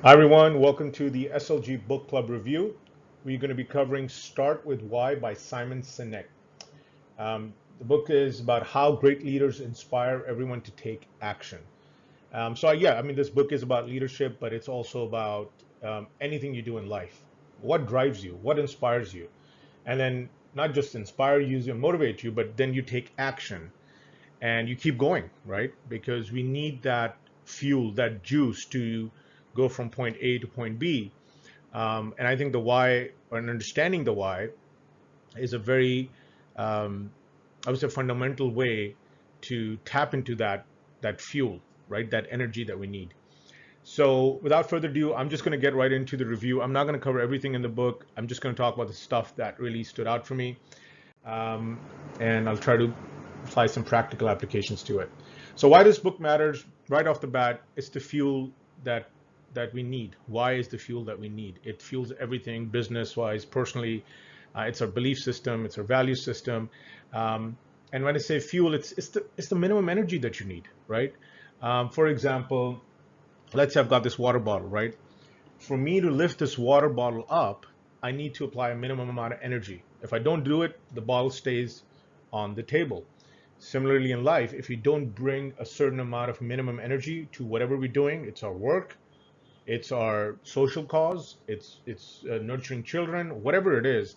Hi everyone, welcome to the SLG Book Club review. We're going to be covering Start With Why by Simon Sinek. The book is about how great leaders inspire everyone to take action. This book is about leadership, but it's also about anything you do in life. What drives you? What inspires you? And then not just inspire you and motivate you, but then you take action and you keep going, right? Because we need that fuel, that juice to go from point A to point B. And I think the why, and understanding the why, is a very, um, I would say, fundamental way to tap into that fuel, right? That energy that we need. So without further ado, I'm just going to get right into the review. I'm not going to cover everything in the book. I'm just going to talk about the stuff that really stood out for me, um, and I'll try to apply some practical applications to it. So why this book matters right off the bat, it's the fuel that that we need. Why is the fuel that we need? It fuels everything business wise, personally. It's our belief system, it's our value system. Um, and when I say fuel, it's the minimum energy that you need, right? For example, let's say I've got this water bottle, right? For me to lift this water bottle up, I need to apply a minimum amount of energy. If I don't do it, the bottle stays on the table. Similarly, in life, if you don't bring a certain amount of minimum energy to whatever we're doing, it's our work, it's our social cause, it's nurturing children, whatever it is,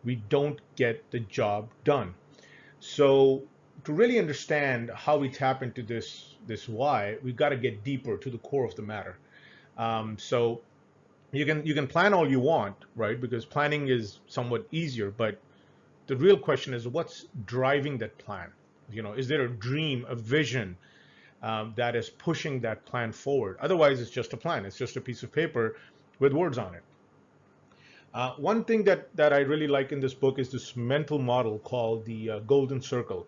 we don't get the job done. So to really understand how we tap into this why, we've got to get deeper to the core of the matter. So you can plan all you want, right? Because planning is somewhat easier, but the real question is what's driving that plan? Is there a dream, a vision that is pushing that plan forward? Otherwise, it's just a plan. It's just a piece of paper with words on it. One thing that I really like in this book is this mental model called the Golden Circle.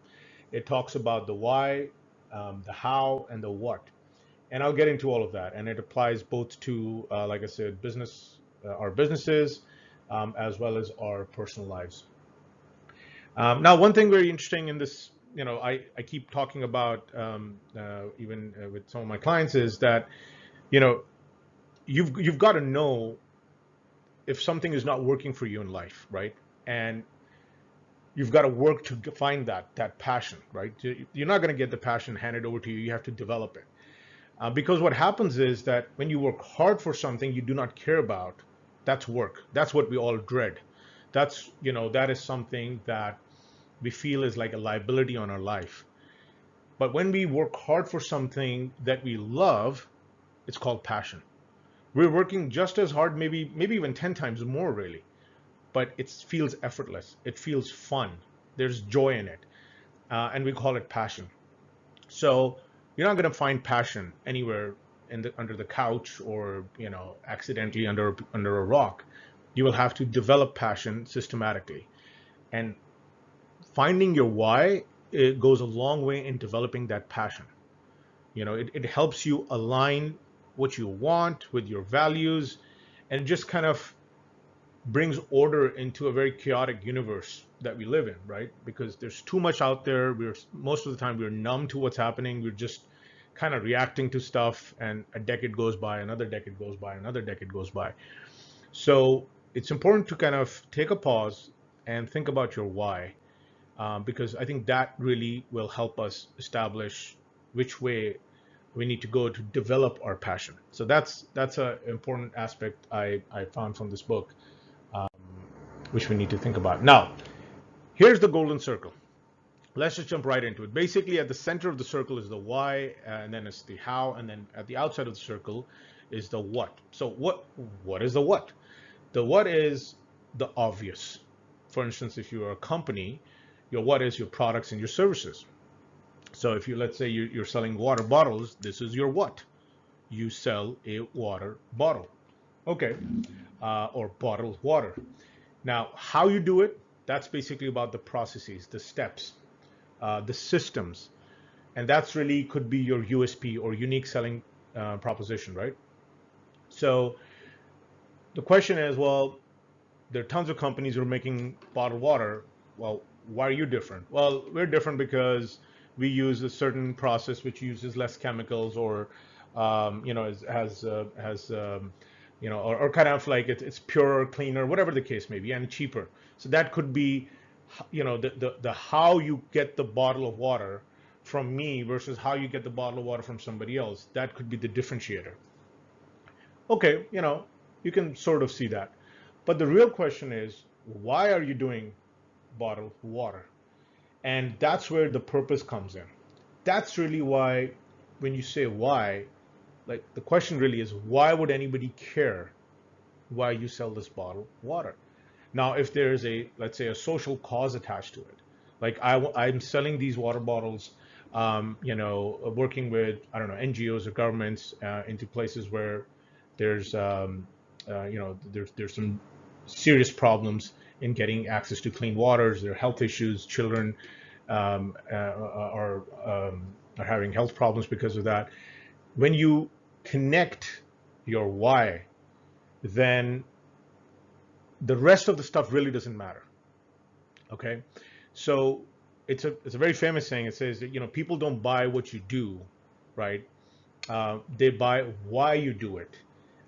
It talks about the why, the how, and the what. And I'll get into all of that. And it applies both to, like I said, our businesses, as well as our personal lives. Now, one thing very interesting in this, I keep talking about, even with some of my clients, is that, you know, you've got to know if something is not working for you in life, right? And you've got to work to find that passion, right? You're not going to get the passion handed over to you. You have to develop it. Because what happens is that when you work hard for something you do not care about, that's work. That's what we all dread. That is something that we feel is like a liability on our life. But when we work hard for something that we love, it's called passion. We're working just as hard, maybe even 10 times more, really. But it feels effortless. It feels fun. There's joy in it. And we call it passion. So you're not going to find passion anywhere under the couch or accidentally under a rock. You will have to develop passion systematically, and finding your why, it goes a long way in developing that passion. It helps you align what you want with your values, and just kind of brings order into a very chaotic universe that we live in, right? Because there's too much out there. We're most of the time we're numb to what's happening. We're just kind of reacting to stuff, and a decade goes by, another decade goes by, another decade goes by. So it's important to kind of take a pause and think about your why, because I think that really will help us establish which way we need to go to develop our passion. So that's an important aspect I found from this book, um, which we need to think about. Now, here's the golden circle. Let's just jump right into it. Basically, at the center of the circle is the why, and then it's the how, and then at the outside of the circle is the what. So what is the what? The what is the obvious. For instance, if you're a company, your what is your products and your services. So if let's say you're selling water bottles, this is your what. You sell a water bottle. Okay. Or bottled water. Now, how you do it, that's basically about the processes, the steps, the systems. And that's really could be your USP or unique selling proposition, right? So the question is, well, there are tons of companies who are making bottled water. Well, why are you different? Well, we're different because we use a certain process which uses less chemicals, or or kind of like it's purer, cleaner, whatever the case may be, and cheaper. So that could be, the how you get the bottle of water from me versus how you get the bottle of water from somebody else. That could be the differentiator. Okay, you can sort of see that. But the real question is, why are you doing bottled water? And that's where the purpose comes in. That's really why, when you say why, like the question really is, why would anybody care why you sell this bottled water? Now, if there's let's say, a social cause attached to it, like I'm selling these water bottles, working with, I don't know, NGOs or governments into places where there's, there's some serious problems in getting access to clean waters. There are health issues. Children are having health problems because of that. When you connect your why, then the rest of the stuff really doesn't matter. Okay, so it's a very famous saying. It says that people don't buy what you do, right? They buy why you do it,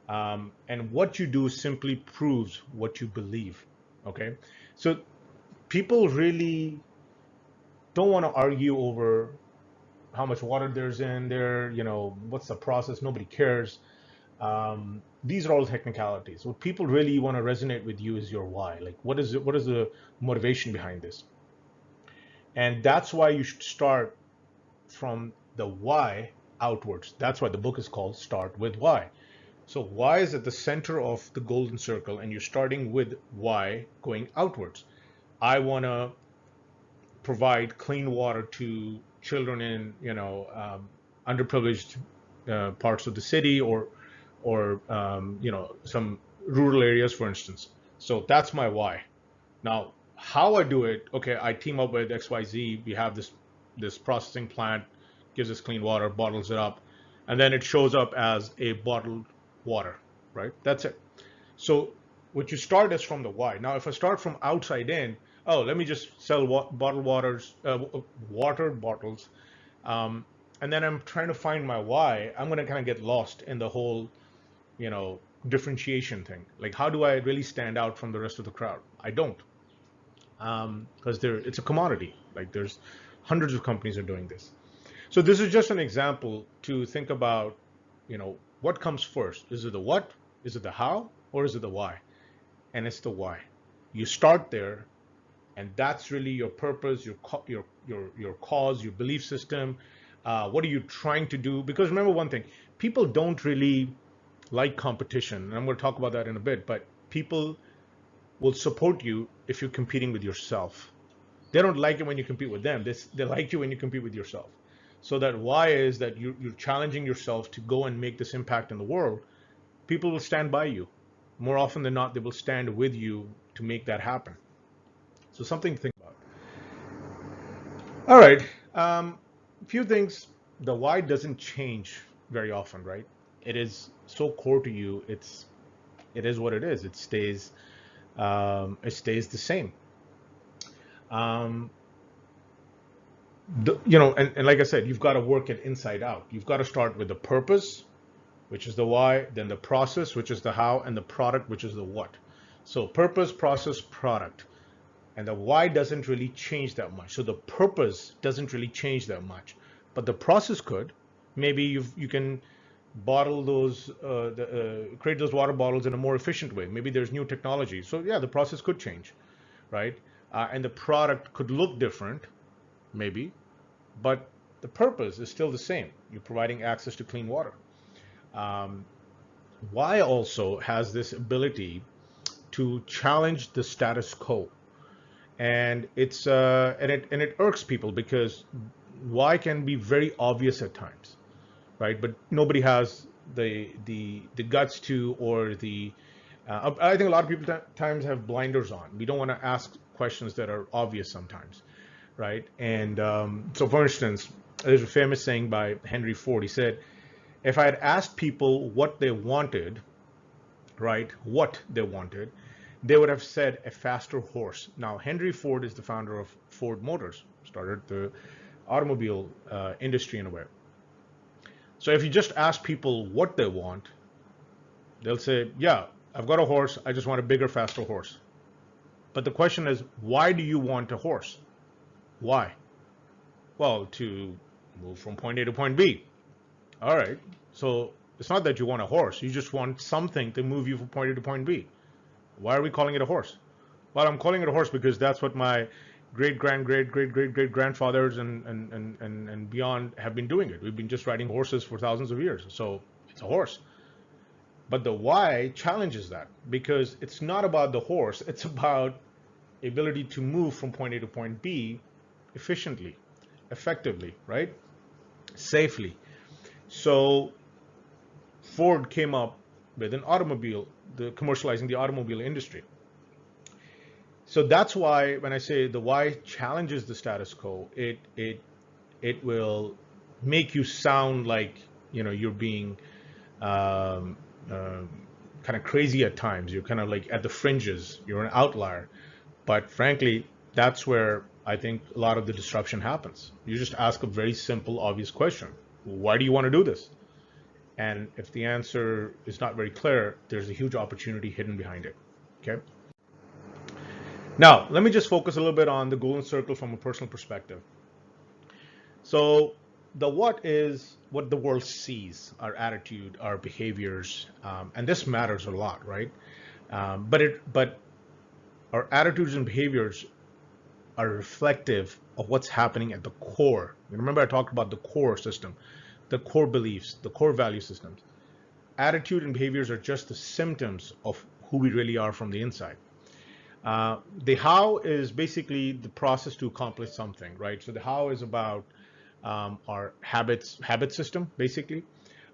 and what you do simply proves what you believe. Okay, so people really don't want to argue over how much water there's in there. What's the process? Nobody cares. These are all technicalities. What people really want to resonate with you is your why. Like, what is it? What is the motivation behind this? And that's why you should start from the why outwards. That's why the book is called Start with Why. So why is at the center of the golden circle, and you're starting with why going outwards. I want to provide clean water to children in underprivileged parts of the city, or some rural areas, for instance. So that's my why. Now, how I do it, okay, I team up with XYZ. We have this processing plant, gives us clean water, bottles it up, and then it shows up as a bottled water, right? That's it. So what you start is from the why. Now, if I start from outside in, oh, let me just sell bottled water bottles, um, and then I'm trying to find my why, I'm going to kind of get lost in the whole, differentiation thing. Like, how do I really stand out from the rest of the crowd? I don't, because it's a commodity. Like, there's hundreds of companies are doing this. So this is just an example to think about, what comes first? Is it the what? Is it the how? Or is it the why? And it's the why. You start there, and that's really your purpose, your cause, your belief system. What are you trying to do? Because remember one thing, people don't really like competition, and I'm going to talk about that in a bit. But people will support you if you're competing with yourself. They don't like it when you compete with them. They like you when you compete with yourself. So that why is that you're challenging yourself to go and make this impact in the world. People will stand by you. More often than not, they will stand with you to make that happen. So something to think about. All right. A few things. The why doesn't change very often, right? It is so core to you. It is what it is. It stays. The same. Um, and like I said, you've got to work it inside out. You've got to start with the purpose, which is the why, then the process, which is the how, and the product, which is the what. So purpose, process, product. And the why doesn't really change that much. So the purpose doesn't really change that much. But the process could. Maybe you can bottle those, create those water bottles in a more efficient way. Maybe there's new technology. So yeah, the process could change, right? And the product could look different, maybe, but the purpose is still the same. You're providing access to clean water. Um, why also has this ability to challenge the status quo, and it irks people because why can be very obvious at times, right? But nobody has the guts to, or the I think a lot of people times have blinders on. We don't want to ask questions that are obvious sometimes, right? And so, for instance, there's a famous saying by Henry Ford. He said, "If I had asked people what they wanted, right, what they wanted, they would have said a faster horse." Now, Henry Ford is the founder of Ford Motors, started the automobile industry in a way. So if you just ask people what they want, they'll say, yeah, I've got a horse. I just want a bigger, faster horse. But the question is, why do you want a horse? Why? Well, to move from point A to point B. All right. So it's not that you want a horse. You just want something to move you from point A to point B. Why are we calling it a horse? Well, I'm calling it a horse because that's what my great grandfathers and beyond have been doing it. We've been just riding horses for thousands of years. So it's a horse. But the why challenges that, because it's not about the horse. It's about the ability to move from point A to point B efficiently, effectively, right? Safely. So Ford came up with an automobile, commercializing the automobile industry. So that's why when I say the why challenges the status quo, it will make you sound like you're being um, kind of crazy at times. You're kind of like at the fringes. You're an outlier. But frankly, that's where I think a lot of the disruption happens. You just ask a very simple, obvious question: why do you want to do this? And if the answer is not very clear, there's a huge opportunity hidden behind it. Okay. Now, let me just focus a little bit on the golden circle from a personal perspective. So, the what is what the world sees, our attitude, our behaviors, and this matters a lot, right? But our attitudes and behaviors are reflective of what's happening at the core. Remember, I talked about the core system, the core beliefs, the core value systems. Attitude and behaviors are just the symptoms of who we really are from the inside. The how is basically the process to accomplish something, right? So the how is about our habit system, basically,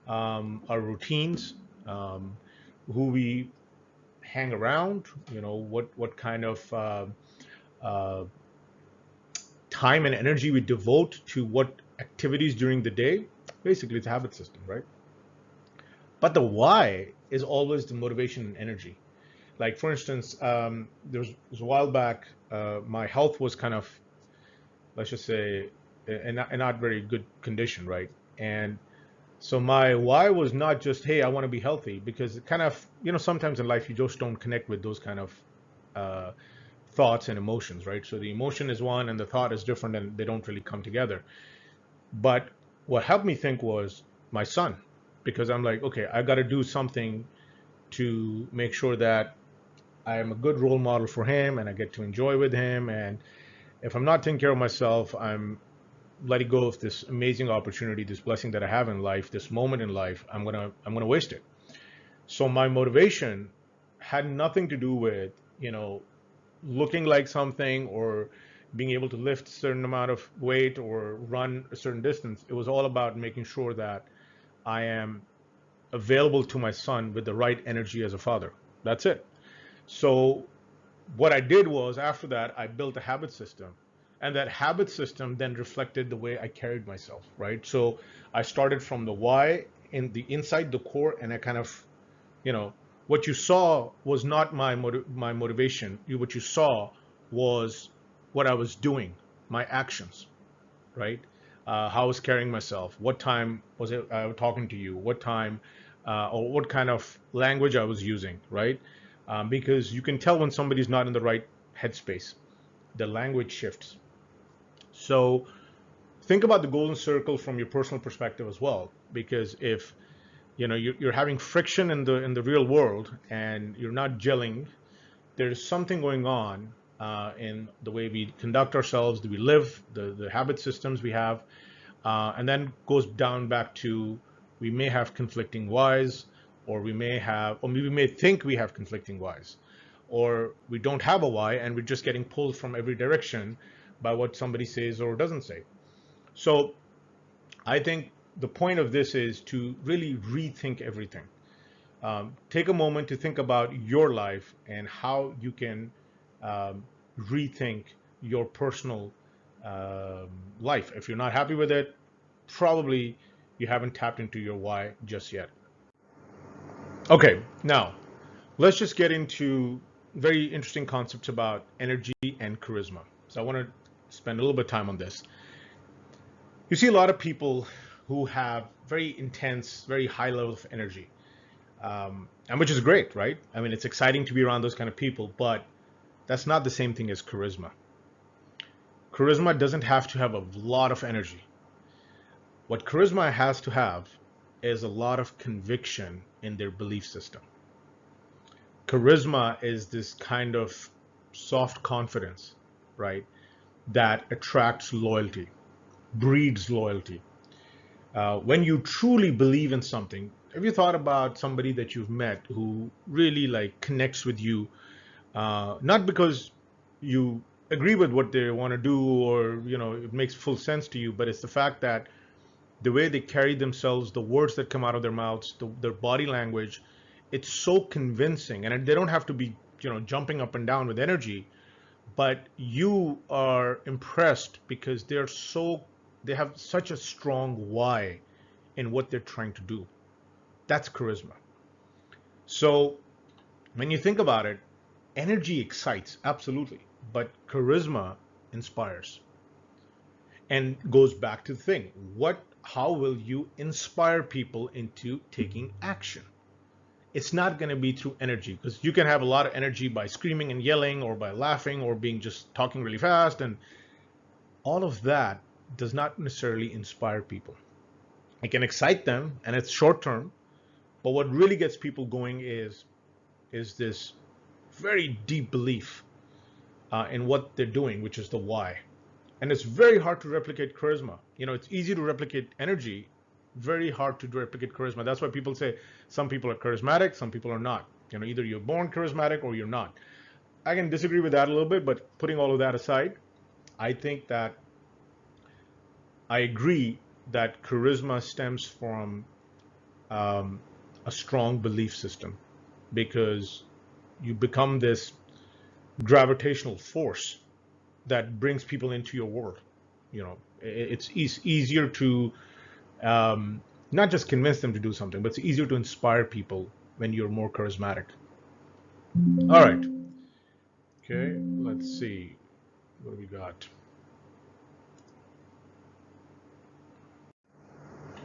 our routines, who we hang around, what kind of uh, time and energy we devote to what activities during the day. Basically, it's a habit system, right? But the why is always the motivation and energy. Like, for instance, there was a while back, my health was kind of, let's just say, in not very good condition, right? And so my why was not just, hey, I want to be healthy, because it kind of, sometimes in life you just don't connect with those kind of uh, thoughts and emotions, right? So the emotion is one and the thought is different and they don't really come together. But what helped me think was my son, because I'm like, okay, I got to do something to make sure that I am a good role model for him and I get to enjoy with him. And if I'm not taking care of myself, I'm letting go of this amazing opportunity, this blessing that I have in life, this moment in life. I'm gonna waste it. So my motivation had nothing to do with looking like something or being able to lift a certain amount of weight or run a certain distance. It was all about making sure that I am available to my son with the right energy as a father. That's it. So what I did was, after that, I built a habit system. And that habit system then reflected the way I carried myself, right? So I started from the why in the inside the core, and I kind of, you know, what you saw was not my motivation. What you saw was what I was doing, my actions, right? How I was carrying myself. What time was I talking to you? What time, or what kind of language I was using, right? Because you can tell when somebody's not in the right headspace. The language shifts. So think about the golden circle from your personal perspective as well, because if you're having friction in the real world and you're not gelling, there's something going on in the way we conduct ourselves, do we live, the habit systems we have, and then goes down back to, we may have conflicting whys, or we may think we have conflicting whys, or we don't have a why and we're just getting pulled from every direction by what somebody says or doesn't say. So I think the point of this is to really rethink everything. Take a moment to think about your life and how you can um, rethink your personal um, life. If you're not happy with it, probably you haven't tapped into your why just yet. Okay, now let's just get into very interesting concepts about energy and charisma. So I want to spend a little bit of time on this. You see a lot of people who have very intense, very high level of energy, and which is great, right? I mean, it's exciting to be around those kind of people, but that's not the same thing as charisma. Charisma doesn't have to have a lot of energy. What charisma has to have is a lot of conviction in their belief system. Charisma is this kind of soft confidence, right, that attracts loyalty, breeds loyalty. When you truly believe in something, have you thought about somebody that you've met who really like connects with you, not because you agree with what they want to do, or it makes full sense to you, but it's the fact that the way they carry themselves, the words that come out of their mouths, their body language, it's so convincing, and they don't have to be jumping up and down with energy, but you are impressed because they have such a strong why in what they're trying to do. That's charisma. So when you think about it, energy excites, absolutely, but charisma inspires. And goes back to the thing, how will you inspire people into taking action? It's not going to be through energy, because you can have a lot of energy by screaming and yelling, or by laughing, or being just talking really fast, and all of that does not necessarily inspire people. It can excite them, and it's short term, but what really gets people going is this very deep belief in what they're doing, which is the why. And it's very hard to replicate charisma. It's easy to replicate energy, very hard to replicate charisma. That's why people say some people are charismatic, some people are not. Either you're born charismatic or you're not. I can disagree with that a little bit, but putting all of that aside, I think that I agree that charisma stems from a strong belief system, because you become this gravitational force that brings people into your world. It's easier to not just convince them to do something, but it's easier to inspire people when you're more charismatic. All right. Okay, let's see. What do we got?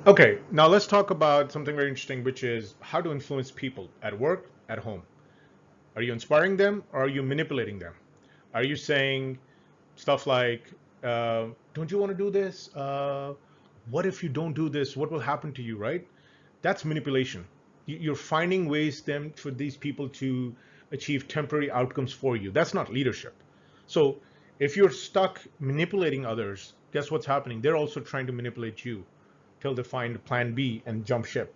Okay, now let's talk about something very interesting, which is how to influence people at work, at home. Are you inspiring them, or are you manipulating them? Are you saying stuff like, don't you want to do this? What if you don't do this? What will happen to you, right? That's manipulation. You're finding ways for these people to achieve temporary outcomes for you. That's not leadership. So if you're stuck manipulating others, guess what's happening? They're also trying to manipulate you till they find plan B and jump ship.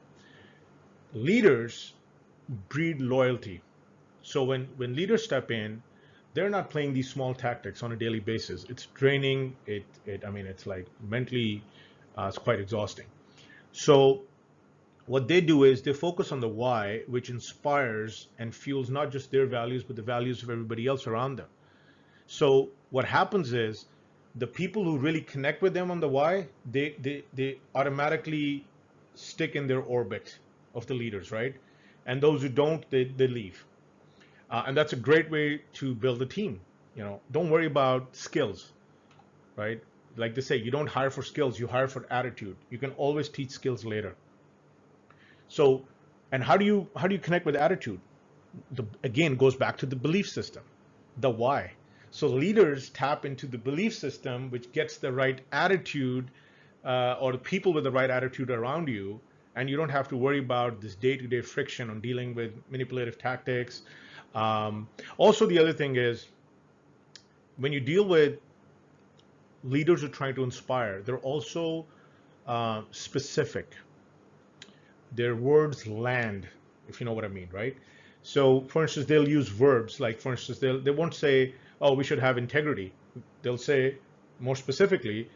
Leaders breed loyalty. So when leaders step in, they're not playing these small tactics on a daily basis. It's draining. I mean, it's like mentally, it's quite exhausting. So what they do is they focus on the why, which inspires and fuels not just their values, but the values of everybody else around them. So what happens is the people who really connect with them on the why, they automatically stick in their orbit of the leaders, right? And those who don't, they leave. And that's a great way to build a team. Don't worry about skills, right? Like they say, you don't hire for skills, you hire for attitude. You can always teach skills later. So, and how do you connect with attitude? Again, goes back to the belief system, the why. So leaders tap into the belief system, which gets the right attitude, or the people with the right attitude around you, and you don't have to worry about this day-to-day friction on dealing with manipulative tactics. Also, the other thing is, when you deal with leaders who are trying to inspire, they're also specific. Their words land, if you know what I mean, right? So, for instance, they'll use verbs like, for instance, they won't say, "Oh, we should have integrity." They'll say, more specifically,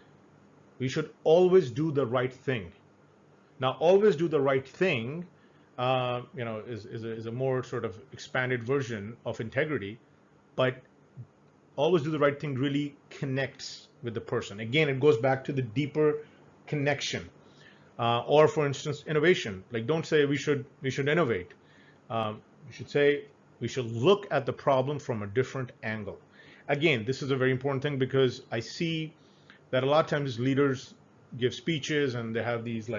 we should always do the right thing. Now, always do the right thing, is a more sort of expanded version of integrity, but always do the right thing really connects with the person. Again, it goes back to the deeper connection. Or, for instance, innovation. Like, don't say we should innovate. You should say we should look at the problem from a different angle. Again, this is a very important thing, because I see that a lot of times leaders give speeches, and they have these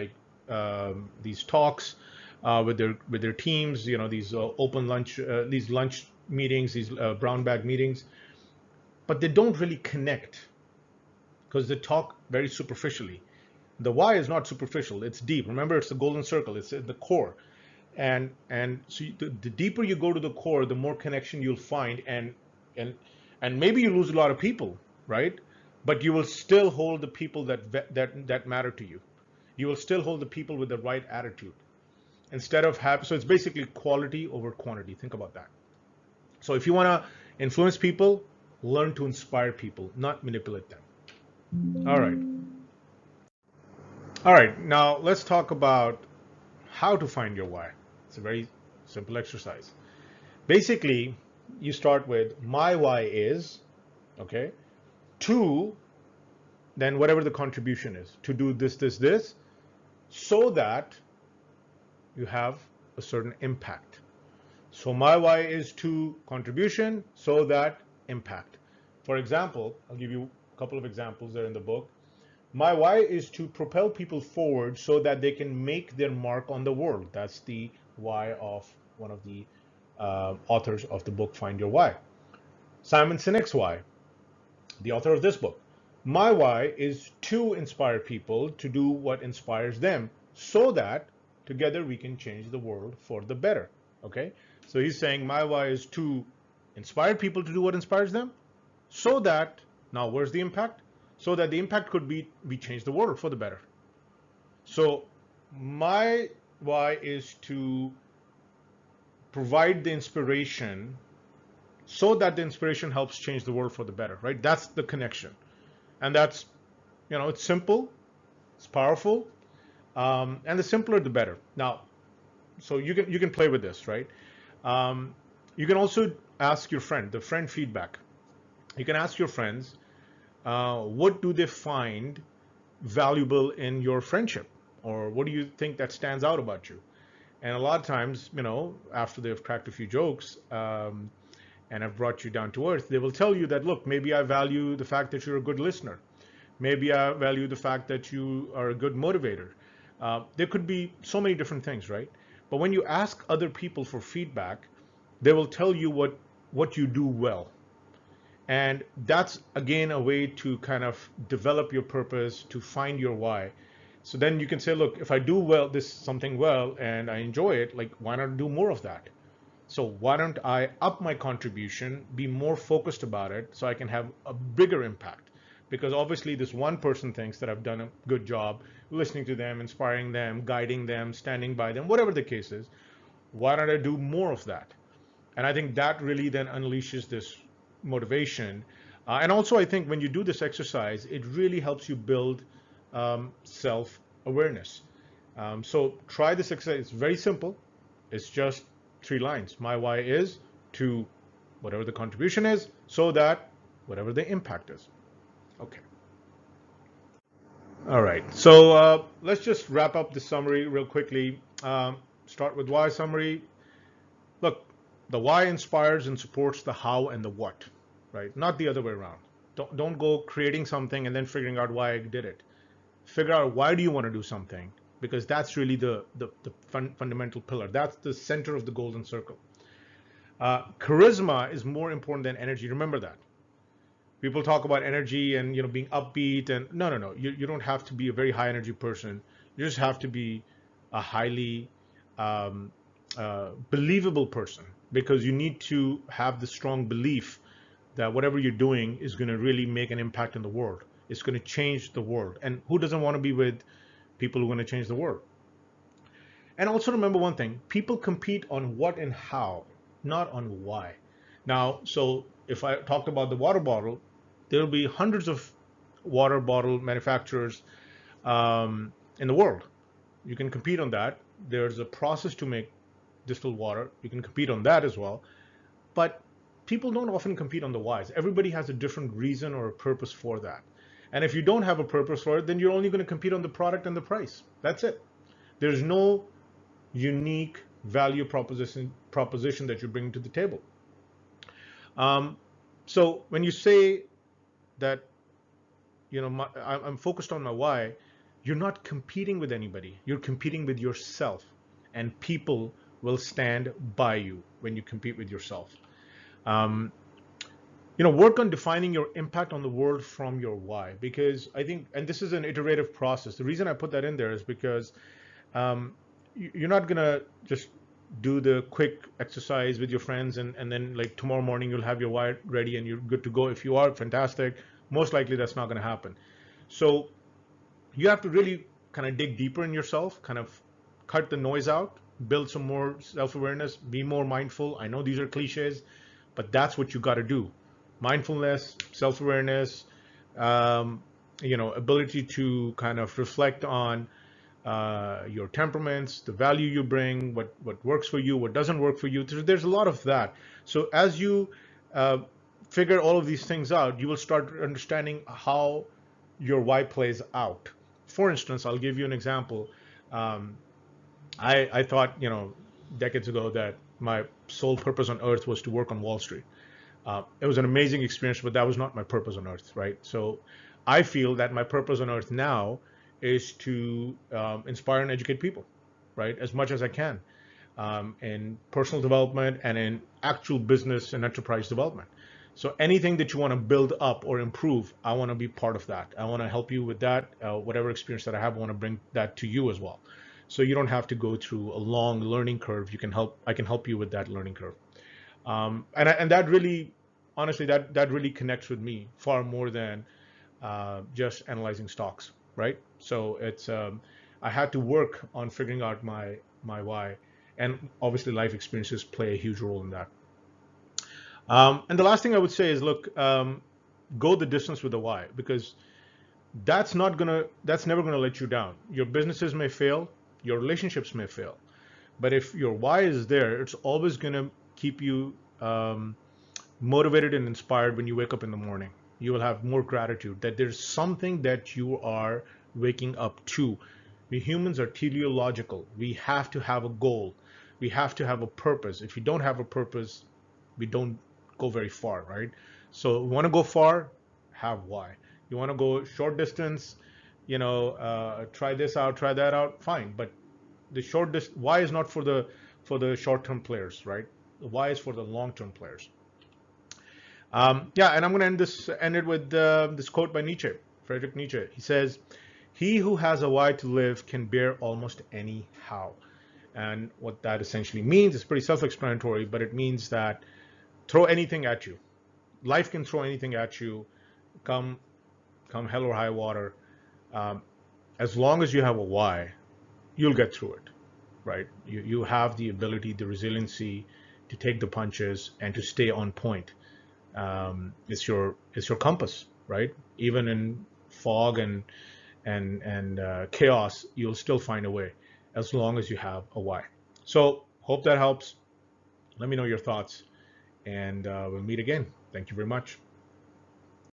talks with their teams. These open lunch, these lunch meetings, these brown bag meetings, but they don't really connect because they talk very superficially. The why is not superficial; it's deep. Remember, it's the golden circle. It's at the core, and so the deeper you go to the core, the more connection you'll find, and and maybe you lose a lot of people, right? But you will still hold the people that matter to you. You will still hold the people with the right attitude instead of have. So it's basically quality over quantity. Think about that. So if you want to influence people, learn to inspire people, not manipulate them. All right. All right. Now let's talk about how to find your why. It's a very simple exercise. Basically, you start with my why is, okay, to then whatever the contribution is, to do this, so that you have a certain impact. So my why is to contribution, so that impact. For example, I'll give you a couple of examples there in the book. My why is to propel people forward so that they can make their mark on the world. That's the why of one of the authors of the book, Find Your Why. Simon Sinek's why, the author of this book. My why is to inspire people to do what inspires them so that together we can change the world for the better. Okay? So he's saying my why is to inspire people to do what inspires them so that, now where's the impact? So that the impact could be we change the world for the better. So my why is to provide the inspiration so that the inspiration helps change the world for the better, right? That's the connection. And that's, it's simple, it's powerful, and the simpler the better. Now, so you can play with this, right? You can also ask your friend, the friend feedback. You can ask your friends, what do they find valuable in your friendship? Or what do you think that stands out about you? And a lot of times, after they've cracked a few jokes, and have brought you down to earth, they will tell you that, look, maybe I value the fact that you're a good listener. Maybe I value the fact that you are a good motivator. There could be so many different things, right? But when you ask other people for feedback, they will tell you what you do well. And that's, again, a way to kind of develop your purpose, to find your why. So then you can say, look, if I do something well and I enjoy it, like, why not do more of that? So why don't I up my contribution, be more focused about it so I can have a bigger impact? Because obviously this one person thinks that I've done a good job listening to them, inspiring them, guiding them, standing by them, whatever the case is. Why don't I do more of that? And I think that really then unleashes this motivation. And also I think when you do this exercise, it really helps you build self-awareness. So try this exercise. It's very simple. It's just 3 lines. My why is to whatever the contribution is, so that whatever the impact is. Okay. All right. So let's just wrap up the summary real quickly. Start with why summary. Look, the why inspires and supports the how and the what, right? Not the other way around. Don't go creating something and then figuring out why I did it. Figure out why do you want to do something, because that's really the fundamental pillar. That's the center of the golden circle. Charisma is more important than energy. Remember that. People talk about energy and being upbeat, and no. You don't have to be a very high energy person. You just have to be a highly believable person, because you need to have the strong belief that whatever you're doing is going to really make an impact in the world. It's going to change the world. And who doesn't want to be with people who are going to change the world? And also remember one thing, people compete on what and how, not on why. Now, so if I talked about the water bottle, there'll be hundreds of water bottle manufacturers in the world. You can compete on that. There's a process to make distilled water. You can compete on that as well. But people don't often compete on the whys. Everybody has a different reason or a purpose for that. And if you don't have a purpose for it, then you're only going to compete on the product and the price. That's it. There's no unique value proposition that you bring to the table. So when you say that, I'm focused on my why, you're not competing with anybody. You're competing with yourself, and people will stand by you when you compete with yourself. Um, Work on defining your impact on the world from your why, because I think, and this is an iterative process. The reason I put that in there is because um, you're not gonna just do the quick exercise with your friends and then like tomorrow morning you'll have your why ready and you're good to go. If you are, fantastic. Most likely that's not going to happen. So you have to really kind of dig deeper in yourself, kind of cut the noise out, build some more self-awareness, be more mindful. I know these are cliches, but that's what you got to do. Mindfulness, self-awareness, um, ability to kind of reflect on your temperaments, the value you bring, what works for you, what doesn't work for you. There's a lot of that. So as you uh, figure all of these things out, you will start understanding how your why plays out. For instance, I'll give you an example. Um, I thought, decades ago that my sole purpose on earth was to work on Wall Street. It was an amazing experience, but that was not my purpose on earth, right? So I feel that my purpose on earth now is to inspire and educate people, right, as much as I can, in personal development and in actual business and enterprise development. So anything that you want to build up or improve, I want to be part of that. I want to help you with that. Whatever experience that I have, I want to bring that to you as well. So you don't have to go through a long learning curve. I can help you with that learning curve. And that really, honestly, that really connects with me far more than just analyzing stocks, right? So I had to work on figuring out my why, and obviously life experiences play a huge role in that. And the last thing I would say is, look, go the distance with the why, because that's never gonna let you down. Your businesses may fail, your relationships may fail, but if your why is there, it's always gonna keep you motivated and inspired when you wake up in the morning. You will have more gratitude that there's something that you are waking up to. We humans are teleological. We have to have a goal. We have to have a purpose. If you don't have a purpose, we don't go very far, right? So you want to go far, have why. You want to go short distance, try this out, try that out, fine. But the why is not for the short-term players, right? The why is for the long-term players. Yeah, and I'm going to end it with this quote by Nietzsche, Friedrich Nietzsche. He says, "He who has a why to live can bear almost any how." And what that essentially means is pretty self-explanatory, but it means that throw anything at you. Life can throw anything at you, come hell or high water. Um, as long as you have a why, you'll get through it, right? You have the ability, the resiliency to take the punches and to stay on point. It's your compass, right? Even in fog and chaos, you'll still find a way as long as you have a why. So hope that helps. Let me know your thoughts, and we'll meet again. Thank you very much.